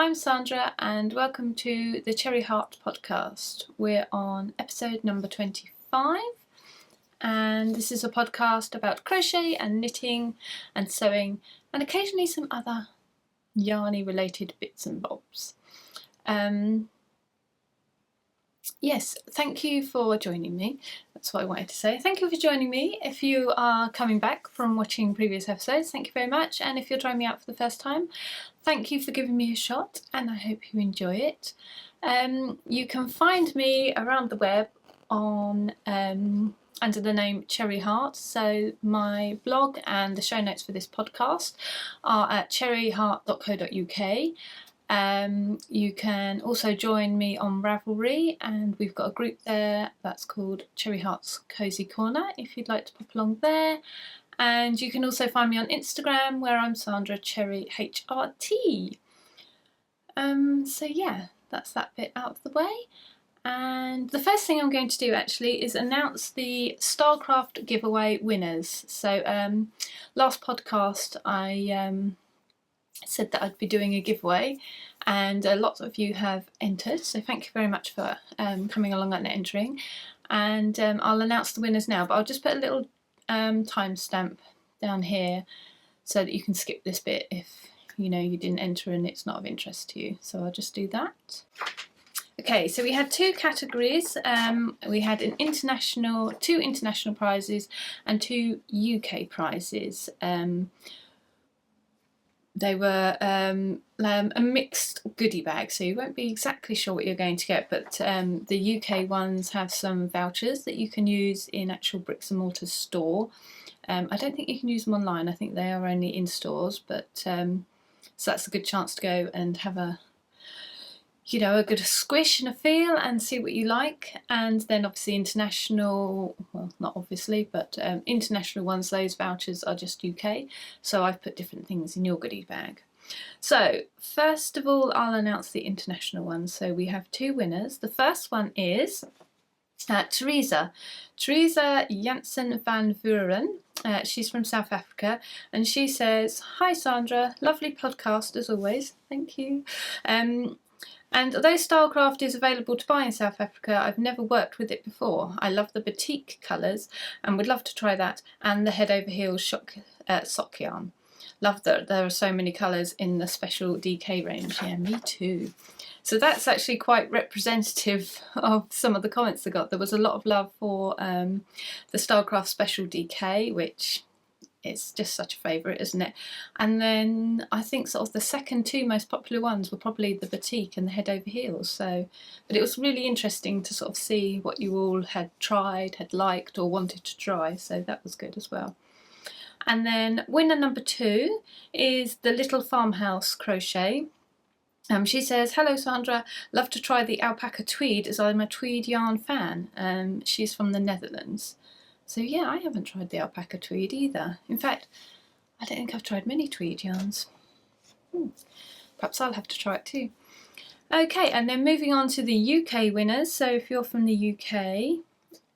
I'm Sandra and welcome to the Cherry Heart podcast. We're on episode number 25 and this is a podcast about crochet and knitting and sewing and occasionally some other yarny related bits and bobs. Yes, thank you for joining me. That's what I wanted to say. Thank you for joining me. If you are coming back from watching previous episodes, thank you very much. And if you're trying me out for the first time, thank you for giving me a shot and I hope you enjoy it. You can find me around the web on under the name Cherry Heart. So my blog and the show notes for this podcast are at cherryheart.co.uk. You can also join me on Ravelry and we've got a group there that's called Cherry Heart's Cozy Corner if you'd like to pop along there. And you can also find me on Instagram where I'm Sandra Cherry HRT. So yeah, that's that bit out of the way. And the first thing I'm going to do actually is announce the Stylecraft Giveaway winners. So last podcast I said that I'd be doing a giveaway and lots of you have entered, so thank you very much for coming along and entering. And I'll announce the winners now, but I'll just put a little timestamp down here so that you can skip this bit if you know you didn't enter and it's not of interest to you. So I'll just do that. Okay, so we had two categories. We had two international prizes and two UK prizes. They were a mixed goodie bag, so you won't be exactly sure what you're going to get, but the UK ones have some vouchers that you can use in actual bricks and mortar store. I don't think you can use them online, I think they are only in stores, but so that's a good chance to go and have a good squish and a feel and see what you like. And then obviously international, well not obviously, but international ones, those vouchers are just UK, so I've put different things in your goodie bag. So first of all I'll announce the international ones. So we have two winners. The first one is Teresa Janssen van Vuren. She's from South Africa and she says, "Hi Sandra, lovely podcast as always, thank you. And although Stylecraft is available to buy in South Africa, I've never worked with it before. I love the batik colours and would love to try that and the head over heels sock yarn. Love that there are so many colours in the special DK range." Yeah, me too. So that's actually quite representative of some of the comments I got. There was a lot of love for the Stylecraft Special DK, which it's just such a favourite, isn't it? And then I think sort of the second two most popular ones were probably the batik and the head over heels. So, but it was really interesting to sort of see what you all had tried, had liked or wanted to try. So that was good as well. And then winner number 2 is the Little Farmhouse Crochet. She says, "Hello Sandra, love to try the alpaca tweed as I'm a tweed yarn fan." She's from the Netherlands. So yeah, I haven't tried the alpaca tweed either. In fact, I don't think I've tried many tweed yarns. Perhaps I'll have to try it too. Okay, and then moving on to the UK winners. So if you're from the UK,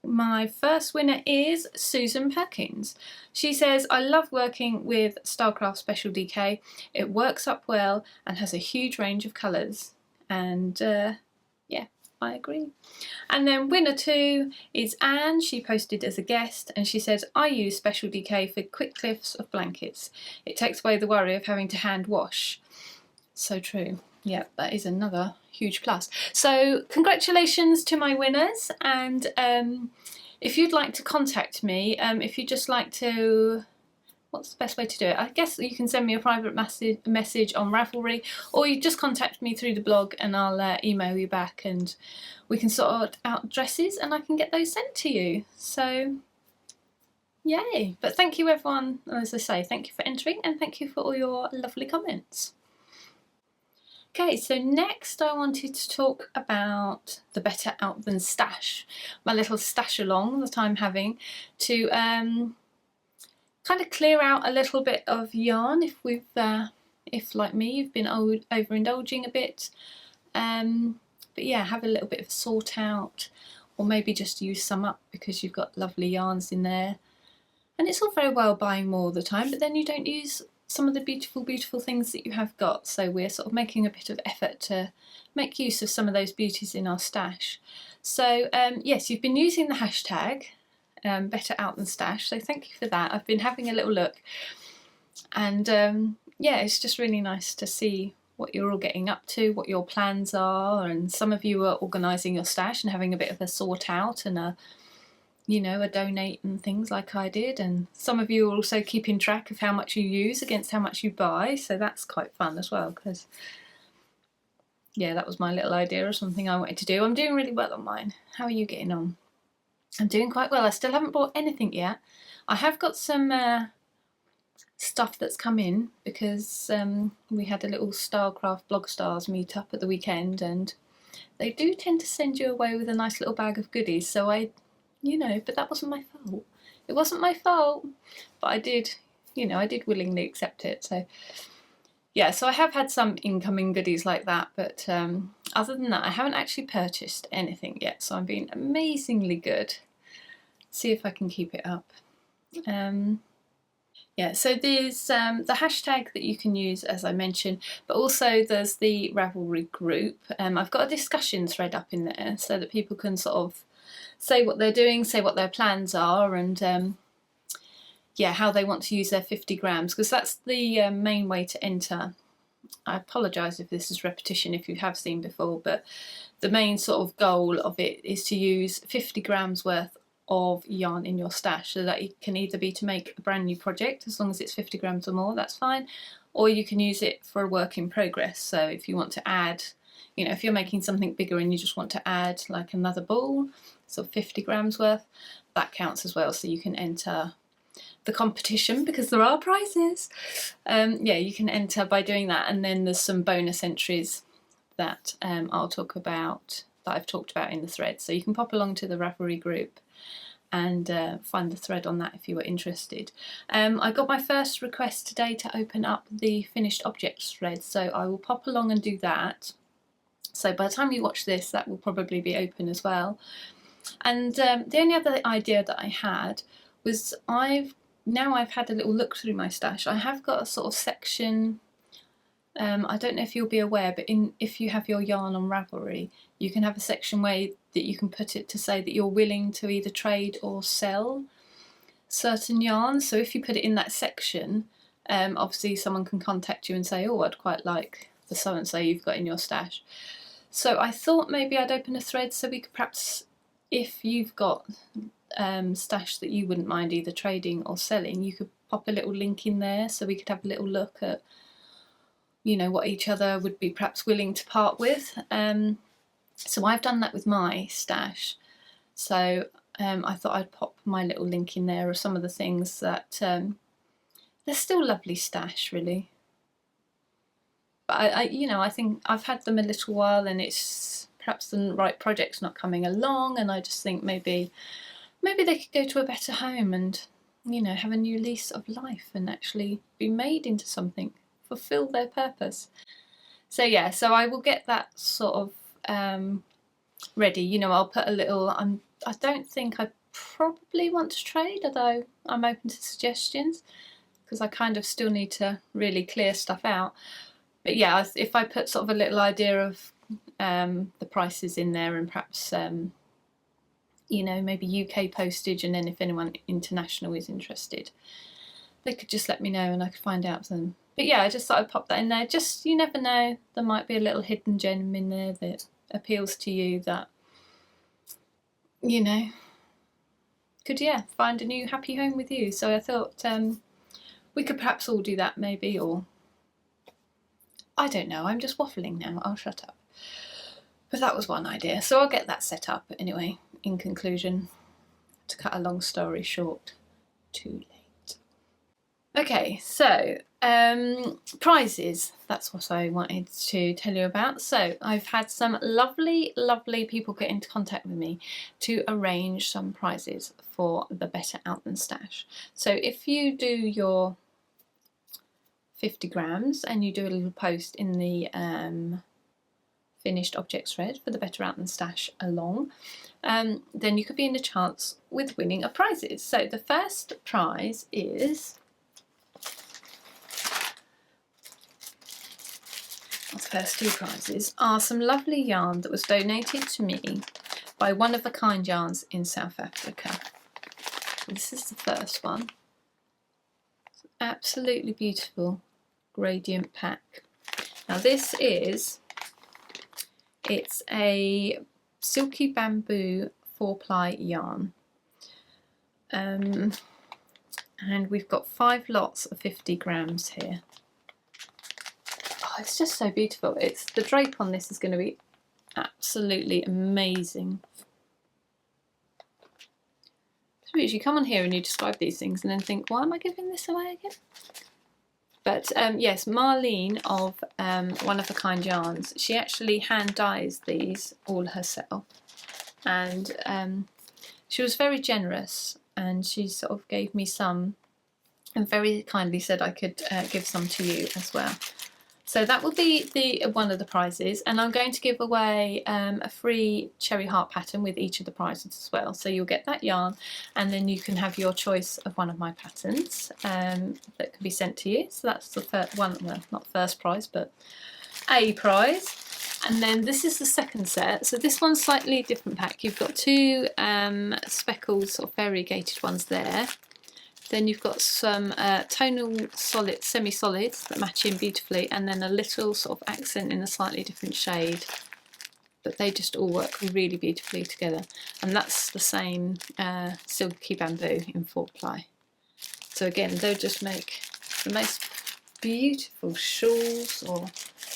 my first winner is Susan Perkins. She says, "I love working with Stylecraft Special DK. It works up well and has a huge range of colours." And yeah, I agree. And then winner 2 is Anne. She posted as a guest and she says, "I use Special DK for quick lifts of blankets. It takes away the worry of having to hand wash." So true. Yeah, that is another huge plus. So congratulations to my winners, and if you'd like to contact me, if you'd just like to, what's the best way to do it? I guess you can send me a private message on Ravelry, or you just contact me through the blog and I'll email you back and we can sort out dresses and I can get those sent to you. So yay. But thank you everyone, as I say, thank you for entering and thank you for all your lovely comments. Okay, so next I wanted to talk about the Better Out Than Stash, my little stash along that I'm having to kind of clear out a little bit of yarn if like me you've been overindulging a bit, but yeah, have a little bit of a sort out, or maybe just use some up because you've got lovely yarns in there. And it's all very well buying more all the time, but then you don't use some of the beautiful things that you have got. So we're sort of making a bit of effort to make use of some of those beauties in our stash. So yes, you've been using the hashtag Better Out Than Stash, so thank you for that. I've been having a little look, and yeah, it's just really nice to see what you're all getting up to, what your plans are, and some of you are organising your stash and having a bit of a sort out and a donate and things like I did, and some of you are also keeping track of how much you use against how much you buy, so that's quite fun as well, because yeah, that was my little idea of something I wanted to do. I'm doing really well on mine. How are you getting on? I'm doing quite well. I still haven't bought anything yet. I have got some stuff that's come in because we had a little Stylecraft Blog Stars meet up at the weekend, and they do tend to send you away with a nice little bag of goodies, so but that wasn't my fault. It wasn't my fault, but I did willingly accept it. So yeah, so I have had some incoming goodies like that, but other than that, I haven't actually purchased anything yet, so I'm being amazingly good. See if I can keep it up. Yeah, so there's the hashtag that you can use, as I mentioned, but also there's the Ravelry group. I've got a discussion thread up in there so that people can sort of say what they're doing, say what their plans are, and yeah, how they want to use their 50 grams, because that's the main way to enter. I apologise if this is repetition if you have seen before, but the main sort of goal of it is to use 50 grams worth of yarn in your stash, so that it can either be to make a brand new project, as long as it's 50 grams or more, that's fine, or you can use it for a work in progress. So if you want to add, if you're making something bigger and you just want to add like another ball, so 50 grams worth, that counts as well, so you can enter the competition because there are prizes. Yeah, you can enter by doing that, and then there's some bonus entries that I'll talk about, that I've talked about in the thread, so you can pop along to the Ravelry group and find the thread on that if you were interested. I got my first request today to open up the finished objects thread, so I will pop along and do that. So by the time you watch this, that will probably be open as well. And the only other idea that I had was I've had a little look through my stash. I have got a sort of section, I don't know if you'll be aware, but if you have your yarn on Ravelry, you can have a section where that you can put it to say that you're willing to either trade or sell certain yarns. So if you put it in that section, obviously someone can contact you and say, oh, I'd quite like the so-and-so you've got in your stash. So I thought maybe I'd open a thread so we could perhaps, if you've got stash that you wouldn't mind either trading or selling, you could pop a little link in there so we could have a little look at what each other would be perhaps willing to part with. So I've done that with my stash, so I thought I'd pop my little link in there of some of the things that they're still lovely stash really, but I think I've had them a little while and it's perhaps the right project's not coming along, and I just think maybe they could go to a better home and have a new lease of life and actually be made into something, fulfill their purpose. So yeah, so I will get that sort of ready. I'll put a little, I don't think I probably want to trade, although I'm open to suggestions because I kind of still need to really clear stuff out. But yeah, if I put sort of a little idea of the prices in there, and perhaps maybe UK postage, and then if anyone international is interested, they could just let me know and I could find out them. But yeah, I just thought I'd pop that in there. Just, you never know, there might be a little hidden gem in there that appeals to you, that could find a new happy home with you. So I thought we could perhaps all do that maybe, or I don't know, I'm just waffling now, I'll shut up. But that was one idea, so I'll get that set up anyway. In conclusion, to cut a long story short, too late. Okay, so prizes, that's what I wanted to tell you about. So I've had some lovely people get into contact with me to arrange some prizes for the Better Out Than Stash. So if you do your 50 grams and you do a little post in the finished objects thread for the Better Out Than Stash along, then you could be in a chance with winning a prizes. So the first prize is first two prizes are some lovely yarn that was donated to me by One of a Kind Yarns in South Africa. This is the first one. It's absolutely beautiful gradient pack. Now this is, it's a silky bamboo 4-ply yarn. And we've got 5 lots of 50 grams here. Oh, it's just so beautiful. The drape on this is going to be absolutely amazing. It's weird, you come on here and you describe these things and then think, why am I giving this away again? But yes, Marlene of One of a Kind Yarns, she actually hand dyes these all herself, and she was very generous, and she sort of gave me some and very kindly said I could give some to you as well. So that will be one of the prizes, and I'm going to give away a free cherry heart pattern with each of the prizes as well. So you'll get that yarn, and then you can have your choice of one of my patterns that can be sent to you. So that's the first one, well, not first prize, but a prize. And then this is the second set. So this one's slightly different pack. You've got 2 speckled sort of variegated ones there. Then you've got some tonal solid, semi-solids that match in beautifully, and then a little sort of accent in a slightly different shade. But they just all work really beautifully together. And that's the same silky bamboo in 4-ply. So again, they'll just make the most beautiful shawls, or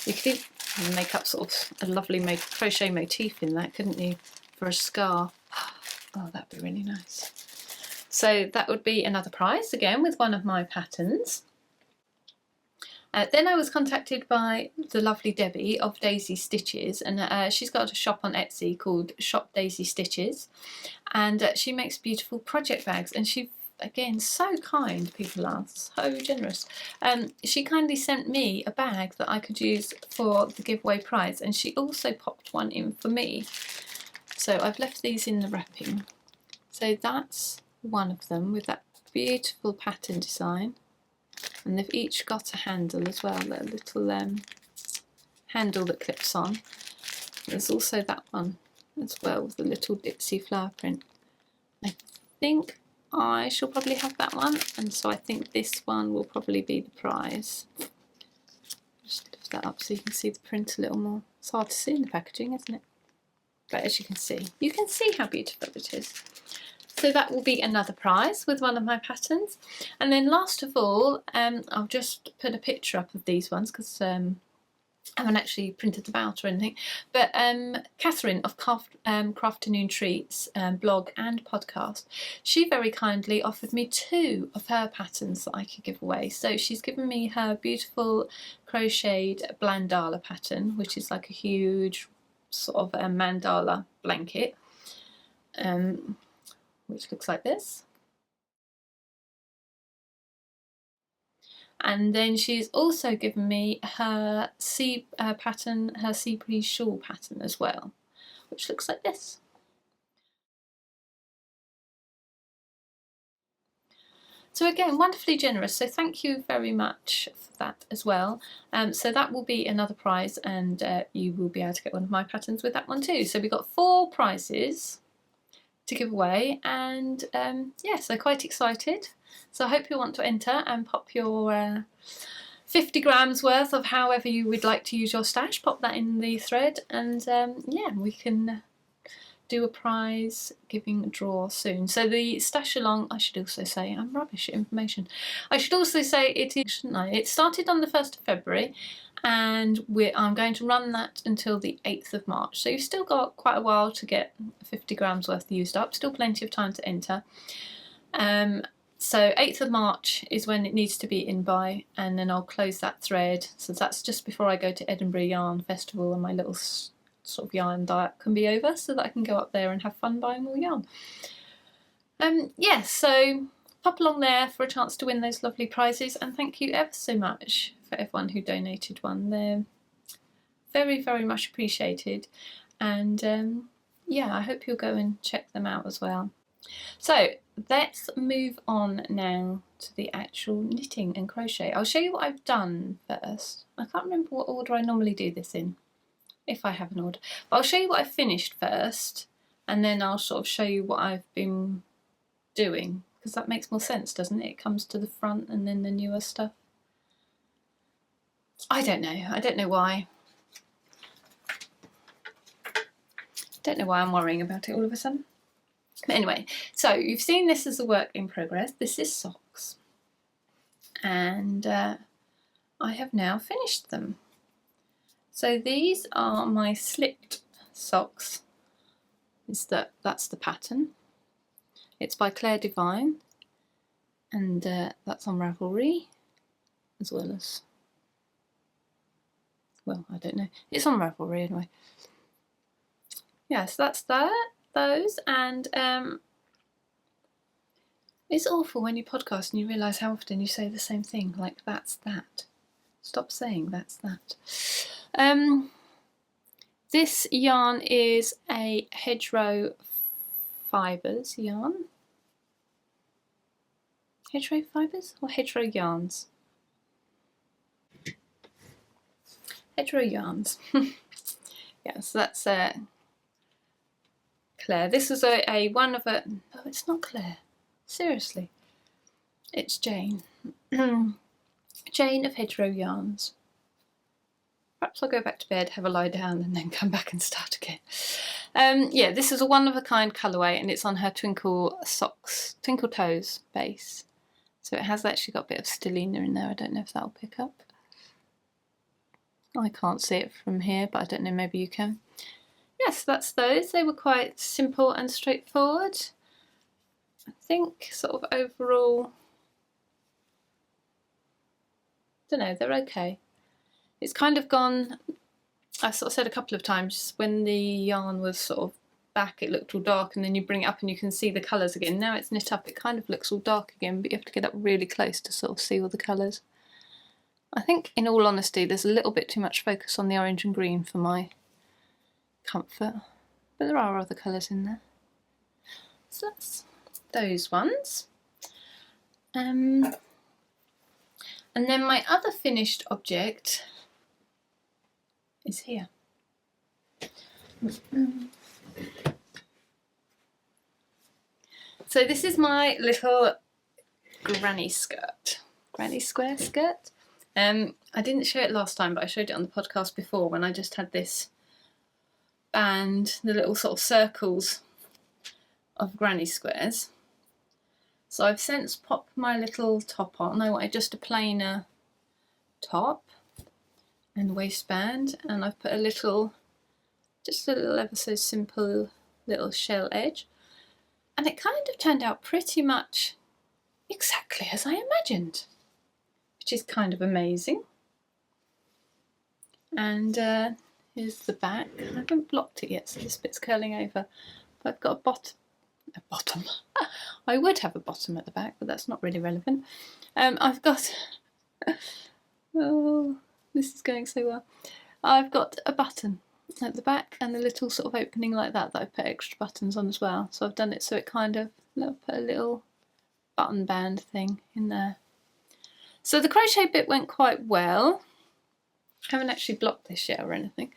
you could even make up sort of a lovely crochet motif in that, couldn't you, for a scarf? Oh, that'd be really nice. So that would be another prize, again, with one of my patterns. Then I was contacted by the lovely Debbie of Daisy Stitches, and she's got a shop on Etsy called Shop Daisy Stitches, and she makes beautiful project bags, and she, again, so kind, people are, so generous. She kindly sent me a bag that I could use for the giveaway prize, and she also popped one in for me. So I've left these in the wrapping. So that's one of them with that beautiful pattern design, and they've each got a handle as well, a little handle that clips on. There's also that one as well with the little dipsy flower print. I think I shall probably have that one, and so I think this one will probably be the prize. Just lift that up so you can see the print a little more. It's hard to see in the packaging, isn't it? But as you can see how beautiful it is. So that will be another prize with one of my patterns. And then last of all, I'll just put a picture up of these ones because I haven't actually printed them out or anything. But Catherine of Crafternoon Treats blog and podcast, she very kindly offered me 2 of her patterns that I could give away. So she's given me her beautiful crocheted blandala pattern, which is like a huge sort of a mandala blanket. Which looks like this. And then she's also given me her sea pattern, her sea breeze shawl pattern as well, which looks like this. So again, wonderfully generous, so thank you very much for that as well. So that will be another prize, and you will be able to get one of my patterns with that one too. So we've got 4 prizes to give away, and yeah, so quite excited. So I hope you want to enter and pop your 50 grams worth of however you would like to use your stash, pop that in the thread, and yeah, we can do a prize giving draw soon. So the stash along, I should also say, I'm rubbish at information. I should also say it is, shouldn't I? It started on the 1st of February, and I'm going to run that until the 8th of March. So you've still got quite a while to get 50 grams worth used up, still plenty of time to enter. So 8th of March is when it needs to be in by, and then I'll close that thread. So that's just before I go to Edinburgh Yarn Festival, and my little sort of yarn diet can be over, so that I can go up there and have fun buying more yarn. Yeah, so pop along there for a chance to win those lovely prizes, and thank you ever so much for everyone who donated one. They're very, very much appreciated, and yeah, I hope you'll go and check them out as well. So let's move on now to the actual knitting and crochet. I'll show you what I've done first. I can't remember what order I normally do this in, if I have an order. But I'll show you what I've finished first, and then I'll sort of show you what I've been doing, because that makes more sense, doesn't it? It comes to the front and then the newer stuff. I don't know why. Don't know why I'm worrying about it all of a sudden. But anyway, so you've seen this as a work in progress. This is socks. And I have now finished them. So these are my slipped socks. That's the pattern. It's by Claire Divine, and that's on Ravelry, as well as, well, I don't know. It's on Ravelry anyway. Yes, that's those, and it's awful when you podcast and you realise how often you say the same thing, like that's that. Stop saying that's that. This yarn is a Hedgerow Fibres yarn. Hedgerow Fibres or Hedgerow Yarns? Hedgerow Yarns. Yeah, so that's Claire. This is a one of a... No, it's not Claire. Seriously. It's Jane. Jane of Hedgerow Yarns. Perhaps I'll go back to bed, have a lie down, and then come back and start again. Yeah, this is a one-of-a-kind colourway, and it's on her Twinkle Socks, Twinkle Toes base. So it has actually got a bit of stellina in there. I don't know if that'll pick up. I can't see it from here, but I don't know, maybe you can. Yes, that's those. They were quite simple and straightforward. I think sort of overall, don't know, they're okay. It's kind of gone, I sort of said a couple of times, when the yarn was sort of back it looked all dark, and then you bring it up and you can see the colours again. Now it's knit up, it kind of looks all dark again, but you have to get up really close to sort of see all the colours. I think, in all honesty, there's a little bit too much focus on the orange and green for my comfort, but there are other colours in there. So that's those ones. And then my other finished object is here. So this is my little granny skirt, granny square skirt. I didn't show it last time, but I showed it on the podcast before when I just had this band, the little sort of circles of granny squares. So I've since popped my little top on. I wanted just a plainer top and waistband, and I've put a little, just a little ever so simple little shell edge, and it kind of turned out pretty much exactly as I imagined, which is kind of amazing. And here's the back. I haven't blocked it yet, so this bit's curling over. But I've got a bottom. I would have a bottom at the back, but that's not really relevant. I've got, oh, this is going so well. I've got a button at the back and a little sort of opening like that I put extra buttons on as well. So I've done it so it kind of, I'll put a little button band thing in there. So the crochet bit went quite well. I haven't actually blocked this yet or anything.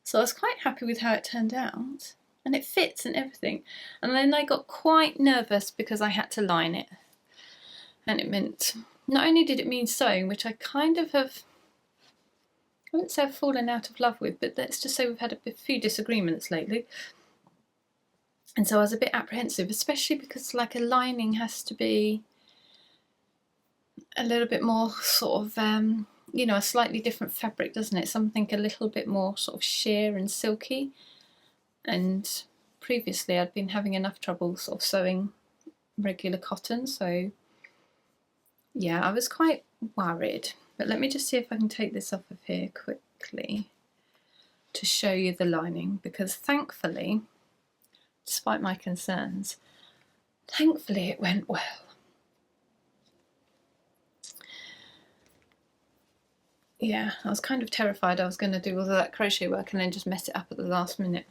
So I was quite happy with how it turned out. And it fits and everything. And then I got quite nervous because I had to line it. And it meant, not only did it mean sewing, which I kind of have, I wouldn't say I've fallen out of love with, but let's just say we've had a few disagreements lately. And so I was a bit apprehensive, especially because like a lining has to be a little bit more sort of, you know, a slightly different fabric, doesn't it? Something a little bit more sort of sheer and silky. And previously I'd been having enough trouble sort of sewing regular cotton, so yeah, I was quite worried. But let me just see if I can take this off of here quickly to show you the lining, because thankfully, despite my concerns, thankfully it went well. Yeah, I was kind of terrified I was going to do all of that crochet work and then just mess it up at the last minute.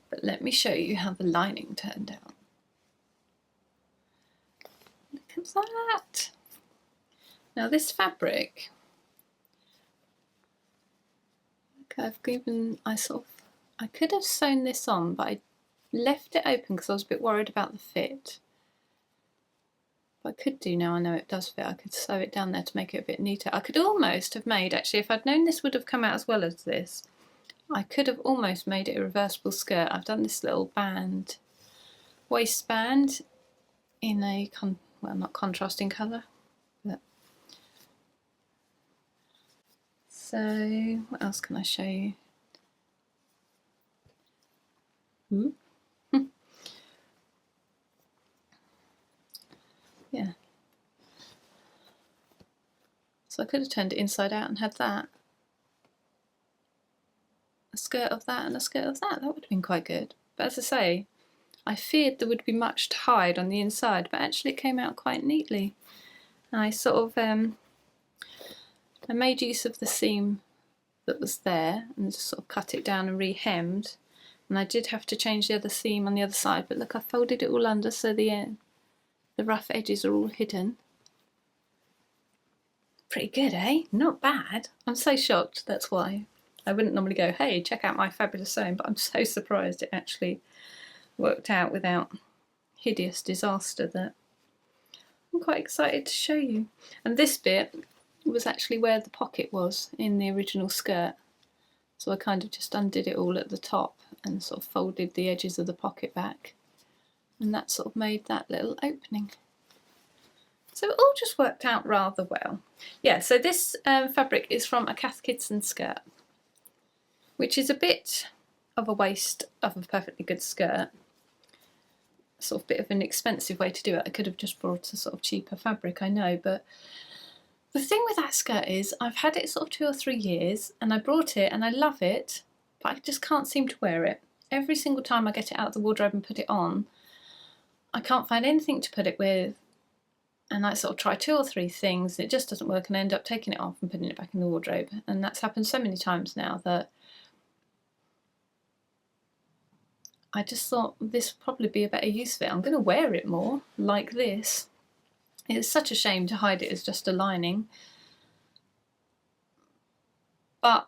But let me show you how the lining turned out. Look at that. Now this fabric, I could have sewn this on, but I left it open because I was a bit worried about the fit. What I could do now, I know it does fit, I could sew it down there to make it a bit neater. I could almost have made, actually, if I'd known this would have come out as well as this, I could have almost made it a reversible skirt. I've done this little band, waistband, in a, well, not contrasting colour, but... So, what else can I show you? Yeah. So I could have turned it inside out and had that. A skirt of that and a skirt of that. That would have been quite good. But as I say, I feared there would be much to hide on the inside, but actually it came out quite neatly. And I sort of, I made use of the seam that was there and just sort of cut it down and re-hemmed. And I did have to change the other seam on the other side, but look, I folded it all under so the rough edges are all hidden. Pretty good, eh? Not bad. I'm so shocked, that's why. I wouldn't normally go, hey, check out my fabulous sewing, but I'm so surprised it actually worked out without hideous disaster that I'm quite excited to show you. And this bit was actually where the pocket was in the original skirt. So I kind of just undid it all at the top and sort of folded the edges of the pocket back. And that sort of made that little opening. So it all just worked out rather well. Yeah, so this fabric is from a Cath Kidston skirt, which is a bit of a waste of a perfectly good skirt. Sort of bit of an expensive way to do it. I could have just brought a sort of cheaper fabric, I know, but the thing with that skirt is I've had it sort of 2 or 3 years and I brought it and I love it, but I just can't seem to wear it. Every single time I get it out of the wardrobe and put it on, I can't find anything to put it with, and I sort of try 2 or 3 things, it just doesn't work, and I end up taking it off and putting it back in the wardrobe. And that's happened so many times now that I just thought this would probably be a better use of it. I'm going to wear it more, like this. It's such a shame to hide it as just a lining. But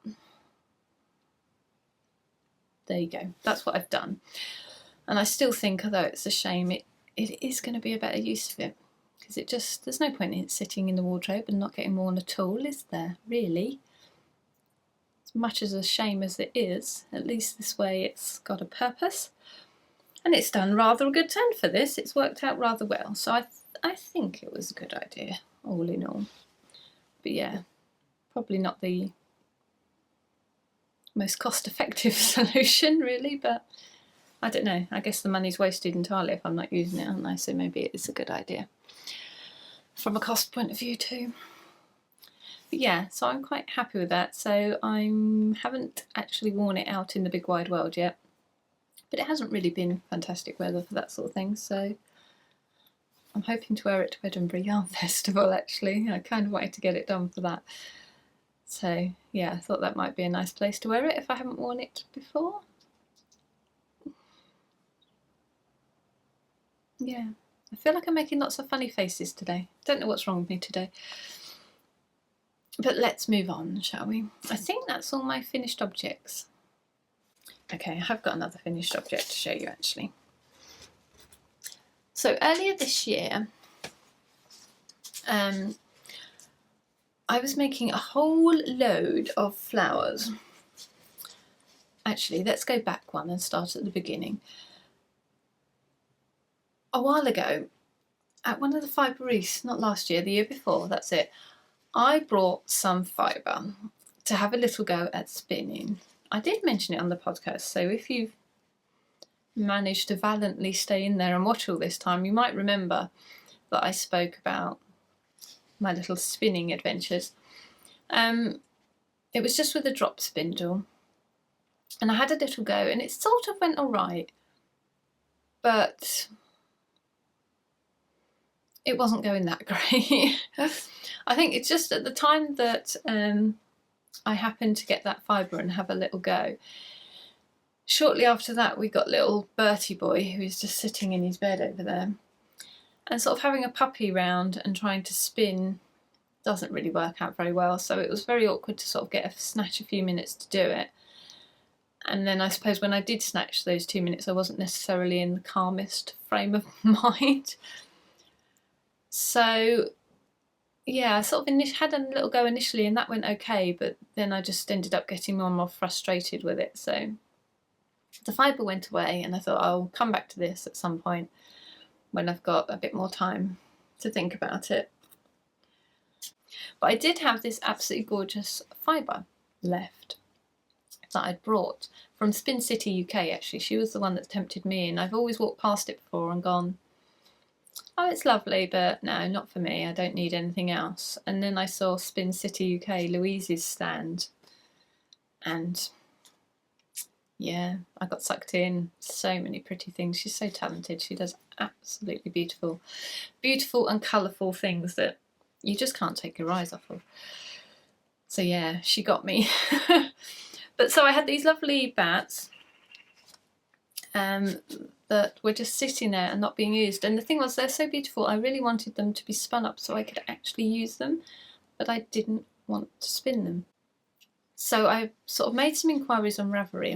there you go, that's what I've done. And I still think, although it's a shame, it is going to be a better use of it. Because it just, there's no point in it sitting in the wardrobe and not getting worn at all, is there, really? As much as a shame as it is, at least this way it's got a purpose. And it's done rather a good turn for this, it's worked out rather well. So I think it was a good idea, all in all. But yeah, probably not the most cost-effective solution, really, but I don't know. I guess the money's wasted entirely if I'm not using it, aren't I? So maybe it is a good idea from a cost point of view too. But yeah, so I'm quite happy with that. So I haven't actually worn it out in the big wide world yet, but it hasn't really been fantastic weather for that sort of thing. So I'm hoping to wear it to Edinburgh Yarn Festival, actually. I kind of wanted to get it done for that. So yeah, I thought that might be a nice place to wear it if I haven't worn it before. Yeah, I feel like I'm making lots of funny faces today. Don't know what's wrong with me today. But let's move on, shall we? I think that's all my finished objects. Okay, I have got another finished object to show you, actually. So earlier this year, I was making a whole load of flowers. Actually, let's go back one and start at the beginning. A while ago, at one of the Fiberies, not last year, the year before, that's it, I brought some fibre to have a little go at spinning. I did mention it on the podcast, so if you've managed to valiantly stay in there and watch all this time, you might remember that I spoke about my little spinning adventures. It was just with a drop spindle, and I had a little go, and it sort of went all right, but it wasn't going that great. I think it's just at the time that I happened to get that fibre and have a little go. Shortly after that, we got little Bertie boy, who was just sitting in his bed over there. and sort of having a puppy round and trying to spin doesn't really work out very well, so it was very awkward to sort of snatch a few minutes to do it. And then I suppose when I did snatch those 2 minutes, I wasn't necessarily in the calmest frame of mind. So yeah, I sort of had a little go initially and that went okay, but then I just ended up getting more and more frustrated with it. So the fibre went away and I thought I'll come back to this at some point when I've got a bit more time to think about it. But I did have this absolutely gorgeous fibre left that I'd brought from Spin City UK actually. She was the one that tempted me in. I've always walked past it before and gone, oh, it's lovely, but no, not for me. I don't need anything else. And then I saw Spin City UK, Louise's stand, and yeah, I got sucked in. So many pretty things. She's so talented. She does absolutely beautiful and colourful things that you just can't take your eyes off of. So yeah, she got me. But so I had these lovely bats that were just sitting there and not being used. And the thing was, they're so beautiful. I really wanted them to be spun up so I could actually use them, but I didn't want to spin them. So I sort of made some inquiries on Ravelry,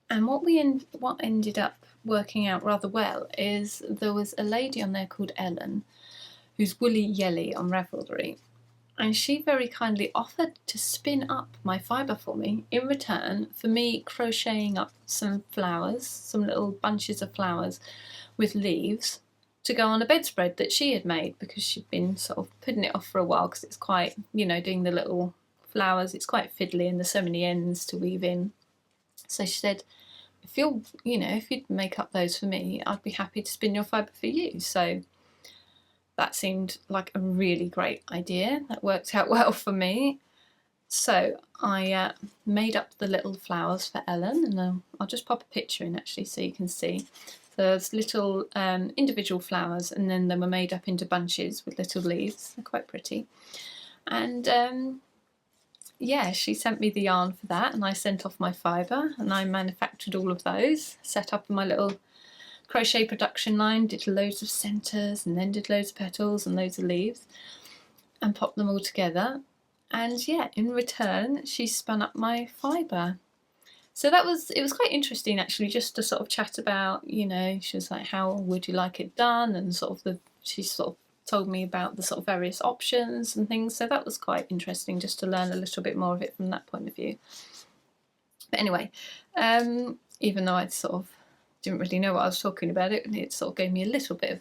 and what ended up working out rather well is there was a lady on there called Ellen, who's Woolly Yelly on Ravelry, and she very kindly offered to spin up my fibre for me in return for me crocheting up some flowers, some little bunches of flowers with leaves to go on a bedspread that she had made, because she'd been sort of putting it off for a while because it's quite, you know, doing the little flowers, it's quite fiddly and there's so many ends to weave in. So she said, if you'd make up those for me, I'd be happy to spin your fibre for you. So that seemed like a really great idea. That worked out well for me. So I made up the little flowers for Ellen, and I'll just pop a picture in actually so you can see. There's little individual flowers, and then they were made up into bunches with little leaves. They're quite pretty. And yeah, she sent me the yarn for that, and I sent off my fibre, and I manufactured all of those, set up my little crochet production line, did loads of centres and then did loads of petals and loads of leaves and popped them all together. And yeah, in return she spun up my fibre. So it was quite interesting actually, just to sort of chat about, you know, she was like, how would you like it done, and she sort of told me about the sort of various options and things. So that was quite interesting, just to learn a little bit more of it from that point of view. But anyway, even though I'd sort of didn't really know what I was talking about, it sort of gave me a little bit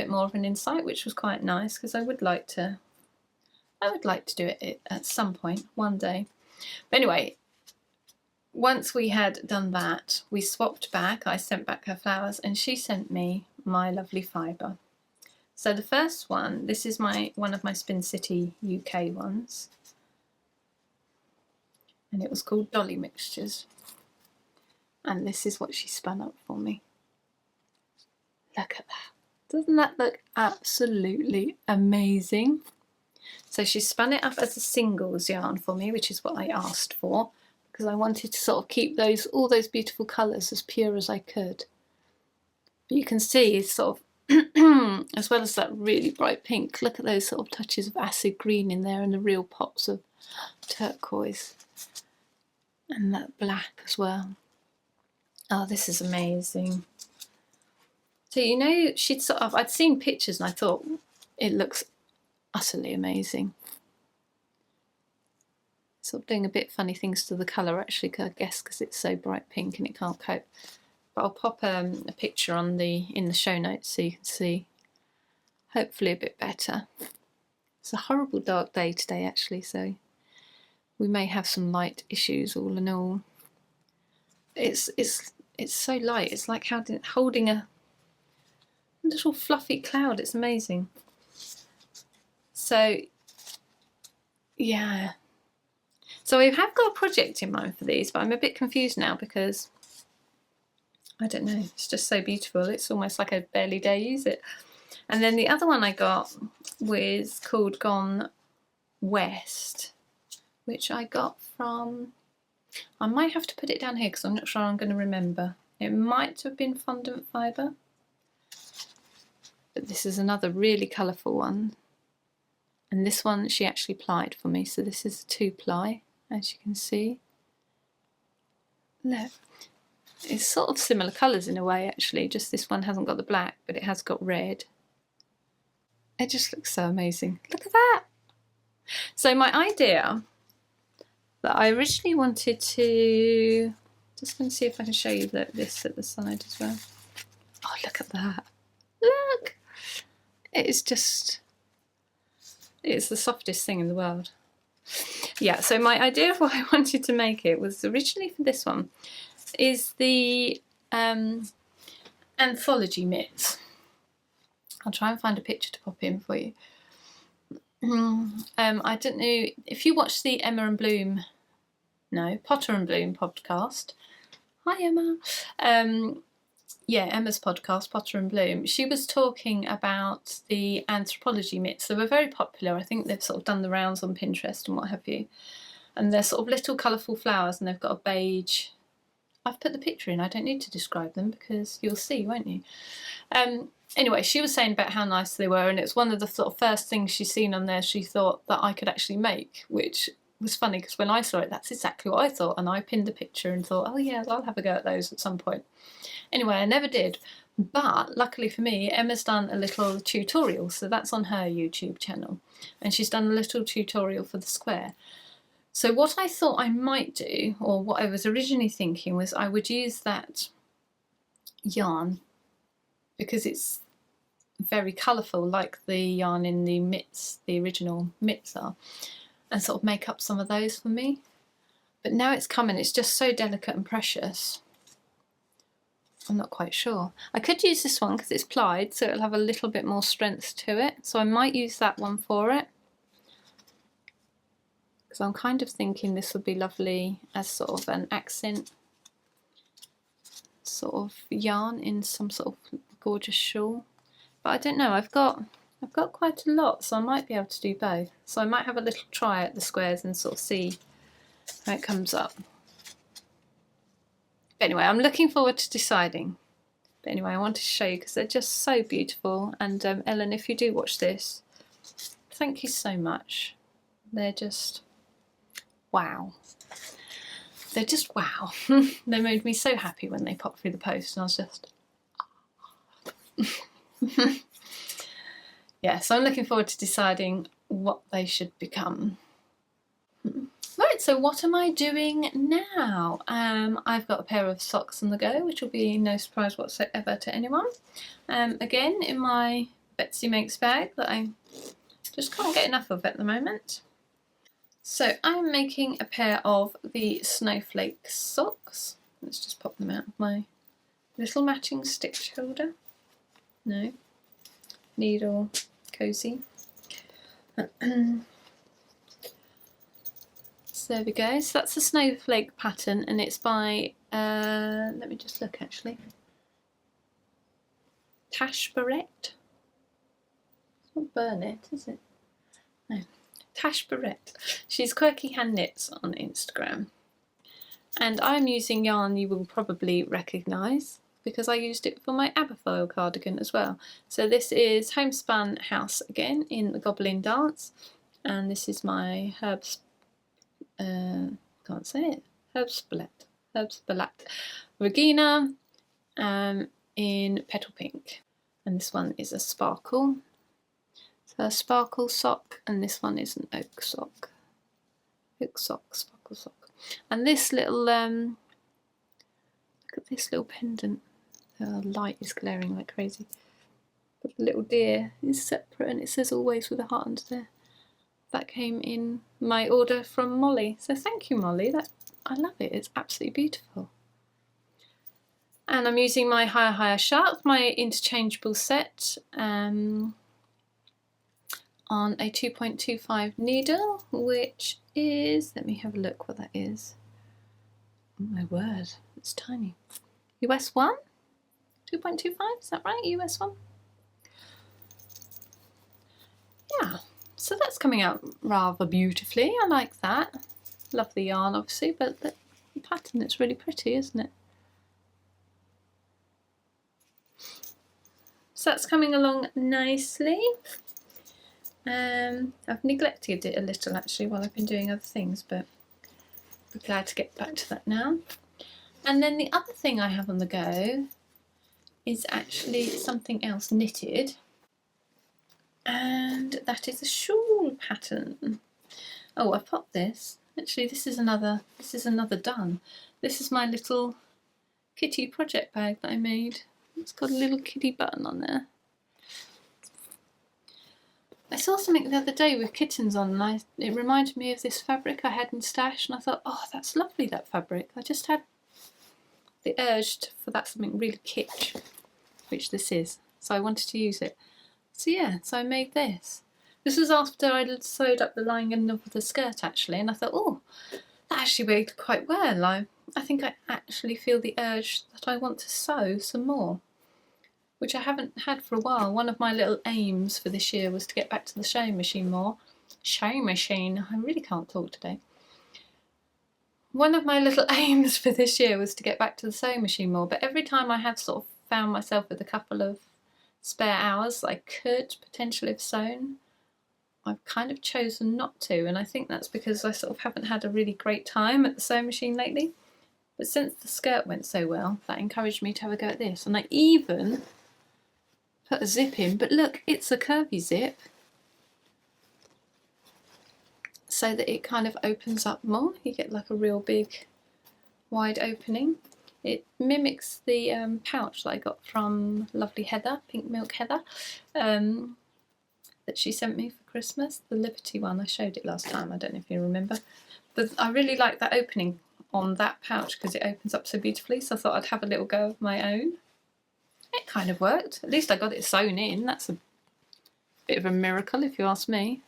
more of an insight, which was quite nice, because I would like to do it at some point one day. But anyway, once we had done that, we swapped back. I sent back her flowers and she sent me my lovely fibre. So the first one, this is one of my Spin City UK ones, and it was called Dolly Mixtures. And this is what she spun up for me. Look at that. Doesn't that look absolutely amazing? So she spun it up as a singles yarn for me, which is what I asked for, because I wanted to sort of keep all those beautiful colours as pure as I could. But you can see it's sort of, as well as that really bright pink, look at those sort of touches of acid green in there and the real pops of turquoise. And that black as well. Oh, this is amazing. So, you know, I'd seen pictures and I thought it looks utterly amazing. Sort of doing a bit funny things to the colour actually, I guess because it's so bright pink and it can't cope. But I'll pop a picture in the show notes so you can see, hopefully a bit better. It's a horrible dark day today actually, so we may have some light issues all in all. It's so light. It's like holding a little fluffy cloud. It's amazing. So yeah. So I have got a project in mind for these, but I'm a bit confused now because I don't know. It's just so beautiful. It's almost like I barely dare use it. And then the other one I got was called Gone West, which I got from, I might have to put it down here because I'm not sure I'm going to remember. It might have been Fondant Fibre. But this is another really colourful one. And this one she actually plied for me, so this is a 2-ply, as you can see. Look, it's sort of similar colours in a way actually, just this one hasn't got the black, but it has got red. It just looks so amazing. Look at that! So my idea that I originally wanted to, just going to see if I can show you this at the side as well. Oh, look at that. Look! It's just, it's the softest thing in the world. Yeah, so my idea of why I wanted to make it was originally for this one, is the anthology mitts. I'll try and find a picture to pop in for you. I don't know if you watch the Potter and Bloom podcast. Hi Emma. Yeah, Emma's podcast, Potter and Bloom. She was talking about the anthropology mitts. They were very popular. I think they've sort of done the rounds on Pinterest and what have you. And they're sort of little colourful flowers, and they've got a beige. I've put the picture in. I don't need to describe them because you'll see, won't you? Anyway, she was saying about how nice they were, and it's one of the sort of first things she's seen on there she thought that I could actually make, which was funny because when I saw it, that's exactly what I thought, and I pinned the picture and thought, oh yeah, I'll have a go at those at some point. Anyway, I never did, but luckily for me, Emma's done a little tutorial, so that's on her YouTube channel, and she's done a little tutorial for the square. So what I thought I might do, or what I was originally thinking, was I would use that yarn because it's very colourful like the yarn in the mitts, the original mitts are, and sort of make up some of those for me. But now it's coming, it's just so delicate and precious. I'm not quite sure. I could use this one because it's plied, so it'll have a little bit more strength to it. So I might use that one for it. Because I'm kind of thinking this would be lovely as sort of an accent sort of yarn in some sort of gorgeous shawl. But I don't know, I've got quite a lot, so I might be able to do both. So I might have a little try at the squares and sort of see how it comes up. But anyway, I'm looking forward to deciding. But anyway, I wanted to show you because they're just so beautiful. And Ellen, if you do watch this, thank you so much. They're just wow. They're just wow. They made me so happy when they popped through the post, and I was just yeah, so I'm looking forward to deciding what they should become. Right, so what am I doing now? I've got a pair of socks on the go, which will be no surprise whatsoever to anyone. Again, in my Betsy Makes bag that I just can't get enough of at the moment. So I'm making a pair of the snowflake socks. Let's just pop them out of my little matching stitch holder. No, needle cozy. So there we go. So that's the snowflake pattern, and it's by let me just look actually. Tash Barrett. It's not Burnett, is it? No. Tash Barrett. She's Quirky Hand Knits on Instagram. And I'm using yarn you will probably recognise because I used it for my Aberfoyle cardigan as well. So this is Homespun House again in the Goblin Dance. And this is my can't say it, Herbspalette Regina in Petal Pink. And this one is a sparkle. So a sparkle sock, and this one is an oak sock. Oak sock, sparkle sock. And this little, look at this little pendant. The light is glaring like crazy. But the little deer is separate, and it says always with a heart under there. That came in my order from Molly. So thank you, Molly. I love it. It's absolutely beautiful. And I'm using my Higher Sharp, my interchangeable set, on a 2.25 needle, which is, let me have a look what that is. Oh my word, it's tiny. US 1? 2.25, is that right? US 1? Yeah, so that's coming out rather beautifully. I like that. Love the yarn, obviously, but the pattern, it's really pretty, isn't it? So that's coming along nicely. I've neglected it a little actually while I've been doing other things, but I'm glad to get back to that now. And then the other thing I have on the go is actually something else knitted, and that is a shawl pattern. Oh, I popped this. Actually, this is another done. This is my little kitty project bag that I made. It's got a little kitty button on there. I saw something the other day with kittens on, and it reminded me of this fabric I had in stash, and I thought, oh, that's lovely, that fabric. I just had the urge for that something really kitsch, which this is. So I wanted to use it. So yeah, so I made this. This was after I'd sewed up the lining of the skirt actually, and I thought, oh, that actually worked quite well. I think I actually feel the urge that I want to sew some more, which I haven't had for a while. One of my little aims for this year was to get back to the sewing machine more. Sewing machine, I really can't talk today. One of my little aims for this year was to get back to the sewing machine more, but every time I have sort of found myself with a couple of spare hours that I could potentially have sewn, I've kind of chosen not to, and I think that's because I sort of haven't had a really great time at the sewing machine lately. But since the skirt went so well, that encouraged me to have a go at this, and I even put a zip in, but look, it's a curvy zip, so that it kind of opens up more. You get like a real big wide opening. It mimics the pouch that I got from lovely Heather, Pink Milk Heather, that she sent me for Christmas, the Liberty one. I showed it last time, I don't know if you remember, but I really like that opening on that pouch because it opens up so beautifully, so I thought I'd have a little go of my own. It kind of worked. At least I got it sewn in. That's a bit of a miracle if you ask me.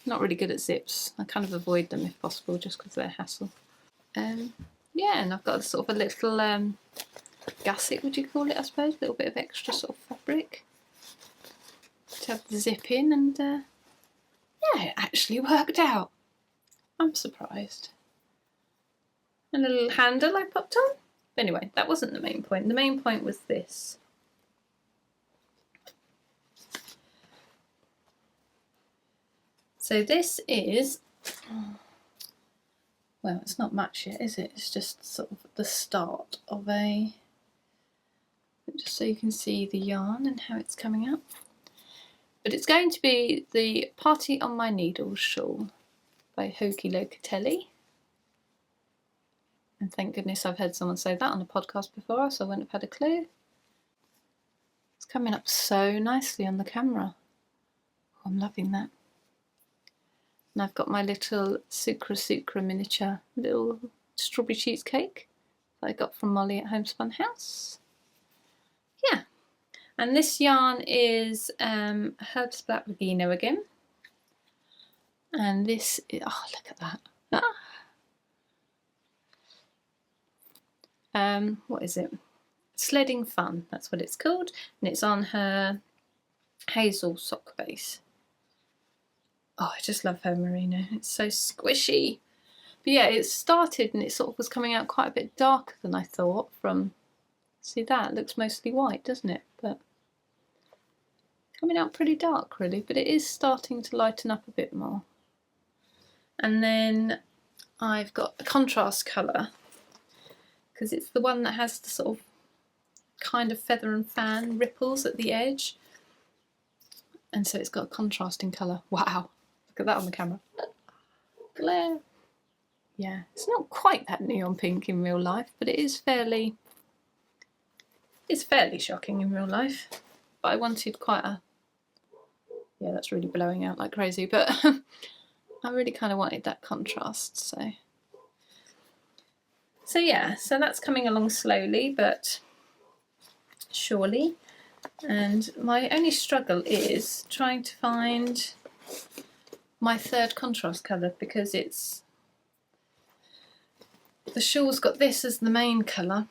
Not really good at zips. I kind of avoid them if possible just because they're a hassle. Yeah, and I've got sort of a little gusset, would you call it, I suppose, a little bit of extra sort of fabric to have the zip in, and yeah, it actually worked out. I'm surprised. A little handle I popped on. But anyway, that wasn't the main point. The main point was this. So this is, well, it's not much yet, is it? It's just sort of the start of a, just so you can see the yarn and how it's coming up. But it's going to be the Party on My Needles shawl by Hoagie Locatelli. And thank goodness I've heard someone say that on a podcast before, so I wouldn't have had a clue. It's coming up so nicely on the camera. Oh, I'm loving that. And I've got my little Sucra miniature little strawberry cheesecake that I got from Molly at Homespun House. Yeah, and this yarn is Herbs Black Regino again. And this is, oh, look at that. What is it? Sledding Fun, that's what it's called, and it's on her hazel sock base. Oh, I just love her merino, it's so squishy. But yeah, it started and it sort of was coming out quite a bit darker than I thought from, see that, it looks mostly white, doesn't it? But coming out pretty dark really, but it is starting to lighten up a bit more. And then I've got a contrast colour, because it's the one that has the sort of kind of feather and fan ripples at the edge, and so it's got a contrasting colour. Wow, look at that on the camera. Glare. Yeah, it's not quite that neon pink in real life, but it is fairly, it's fairly shocking in real life. But I wanted quite a, yeah, that's really blowing out like crazy, but I really kind of wanted that contrast, so yeah, so that's coming along slowly but surely. And my only struggle is trying to find my third contrast colour, because it's, the shawl's got this as the main colour,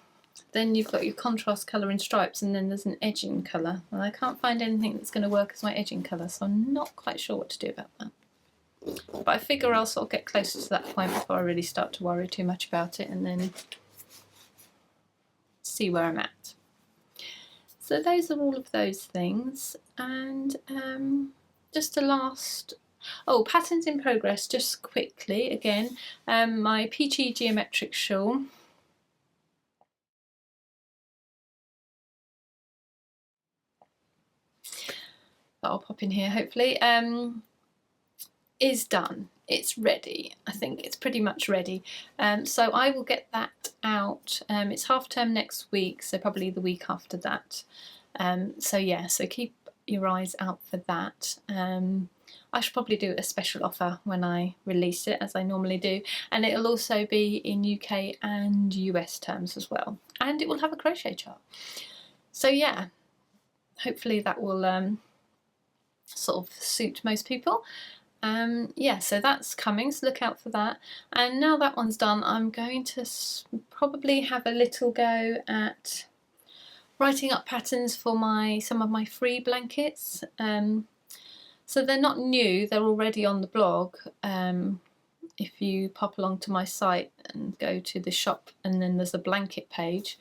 then you've got your contrast colour in stripes, and then there's an edging colour. And I can't find anything that's going to work as my edging colour, so I'm not quite sure what to do about that. But I figure I'll sort of get closer to that point before I really start to worry too much about it, and then see where I'm at. So those are all of those things, and just a last, oh, patterns in progress, just quickly again, my peachy geometric shawl. That I'll pop in here hopefully, is done. It's ready. I think it's pretty much ready. So I will get that out. It's half term next week, so probably the week after that. So yeah, so keep your eyes out for that. I should probably do a special offer when I release it, as I normally do, and it'll also be in UK and US terms as well, and it will have a crochet chart. So yeah, hopefully that will sort of suit most people. Yeah, so that's coming, so look out for that. And now that one's done, I'm going to probably have a little go at writing up patterns for some of my free blankets. So they're not new, they're already on the blog. If you pop along to my site and go to the shop, and then there's a blanket page.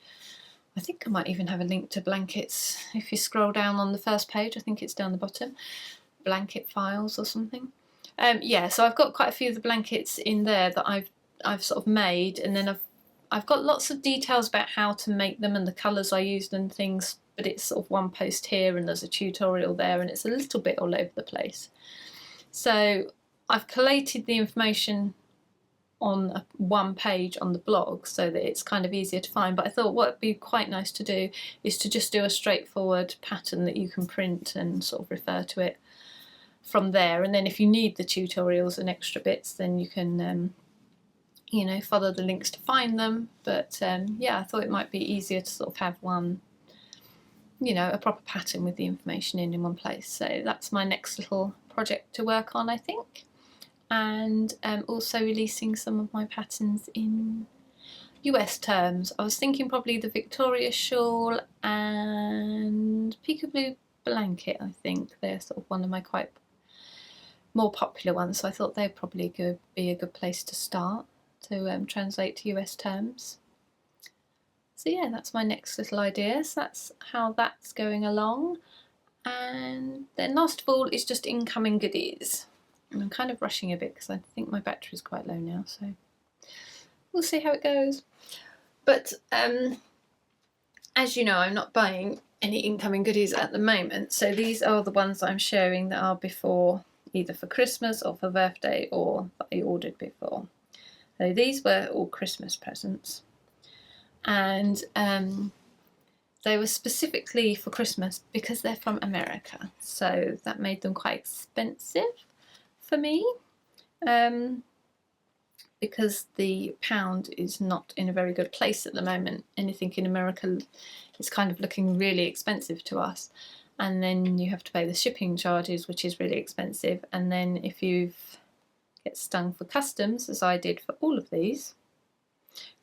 I think I might even have a link to blankets if you scroll down on the first page. I think it's down the bottom, blanket files or something. Yeah, so I've got quite a few of the blankets in there that I've sort of made, and then I've got lots of details about how to make them and the colours I used and things, but it's sort of one post here and there's a tutorial there, and it's a little bit all over the place. So I've collated the information on one page on the blog so that it's kind of easier to find, but I thought what would be quite nice to do is to just do a straightforward pattern that you can print and sort of refer to it from there, and then if you need the tutorials and extra bits, then you can you know, follow the links to find them. But yeah, I thought it might be easier to sort of have one, you know, a proper pattern with the information in one place. So that's my next little project to work on, I think. And also releasing some of my patterns in US terms. I was thinking probably the Victoria shawl and Peekaboo blanket. I think they're sort of one of my quite more popular ones, so I thought they'd probably be a good place to start to translate to US terms. So yeah, that's my next little idea. So that's how that's going along. And then last of all is just incoming goodies. And I'm kind of rushing a bit because I think my battery's quite low now, so we'll see how it goes. But as you know, I'm not buying any incoming goodies at the moment, so these are the ones I'm sharing that are before, either for Christmas or for birthday, or that I ordered before. So these were all Christmas presents, and they were specifically for Christmas because they're from America, so that made them quite expensive for me, because the pound is not in a very good place at the moment. Anything in America is kind of looking really expensive to us. And then you have to pay the shipping charges, which is really expensive. And then if you get stung for customs, as I did for all of these,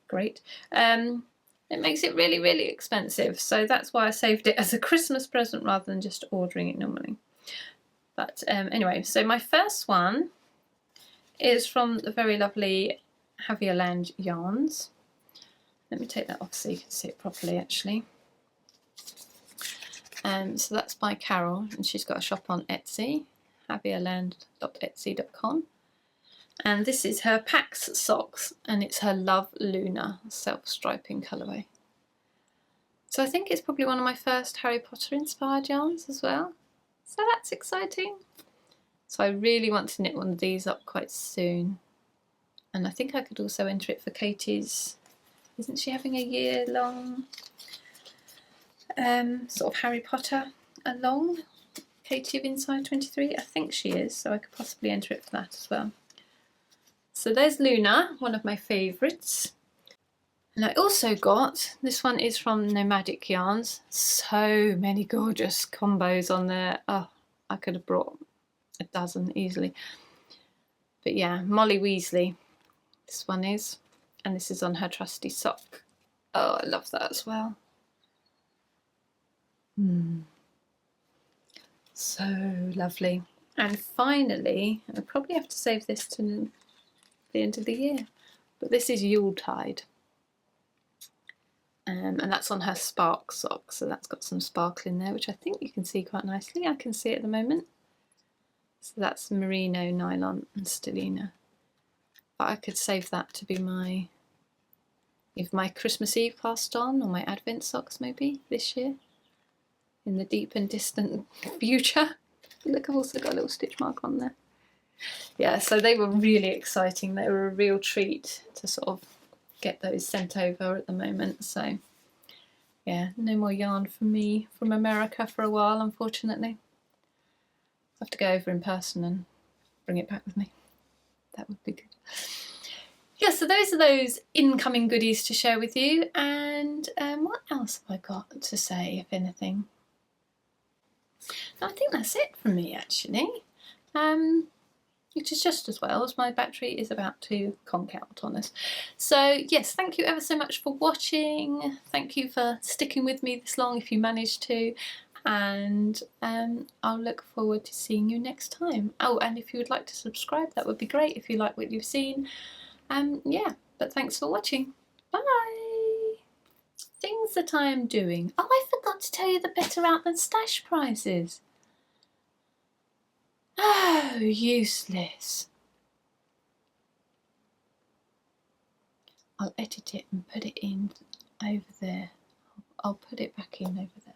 great, it makes it really, really expensive. So that's why I saved it as a Christmas present rather than just ordering it normally. But anyway, so my first one is from the very lovely Havierland Yarns. Let me take that off so you can see it properly, actually. So that's by Carol, and she's got a shop on Etsy, havierland.etsy.com. And this is her Pax socks, and it's her Love Luna self-striping colourway. So I think it's probably one of my first Harry Potter inspired yarns as well. So that's exciting. So I really want to knit one of these up quite soon. And I think I could also enter it for Katie's, isn't she having a year-long sort of Harry Potter along? Katie of Inside 23? I think she is, so I could possibly enter it for that as well. So there's Luna, one of my favourites. And I also got, this one is from Nomadic Yarns. So many gorgeous combos on there. Oh, I could have brought a dozen easily. But yeah, Molly Weasley, this one is. And this is on her trusty sock. Oh, I love that as well. So lovely. And finally, I probably have to save this to the end of the year, but this is Yuletide. and that's on her Spark sock, so that's got some sparkle in there, which I think you can see quite nicely. I can see it at the moment. So that's merino, nylon and stellina. But I could save that to be my, either my Christmas Eve cast on or my Advent socks maybe this year, in the deep and distant future. Look, I've also got a little stitch mark on there. Yeah, so they were really exciting. They were a real treat to sort of get those sent over at the moment. So yeah, no more yarn from me from America for a while, unfortunately. I'll have to go over in person and bring it back with me. That would be good. Yeah, so those are those incoming goodies to share with you. And what else have I got to say, if anything? No, I think that's it from me, actually. Which is just as well, as my battery is about to conk out on us. So yes, thank you ever so much for watching. Thank you for sticking with me this long if you managed to. And I'll look forward to seeing you next time. Oh, and if you would like to subscribe, that would be great if you like what you've seen. Yeah, but thanks for watching. Bye! Things that I am doing. Oh, I forgot to tell you the better out than stash prizes. Oh, useless. I'll edit it and put it in over there. I'll put it back in over there.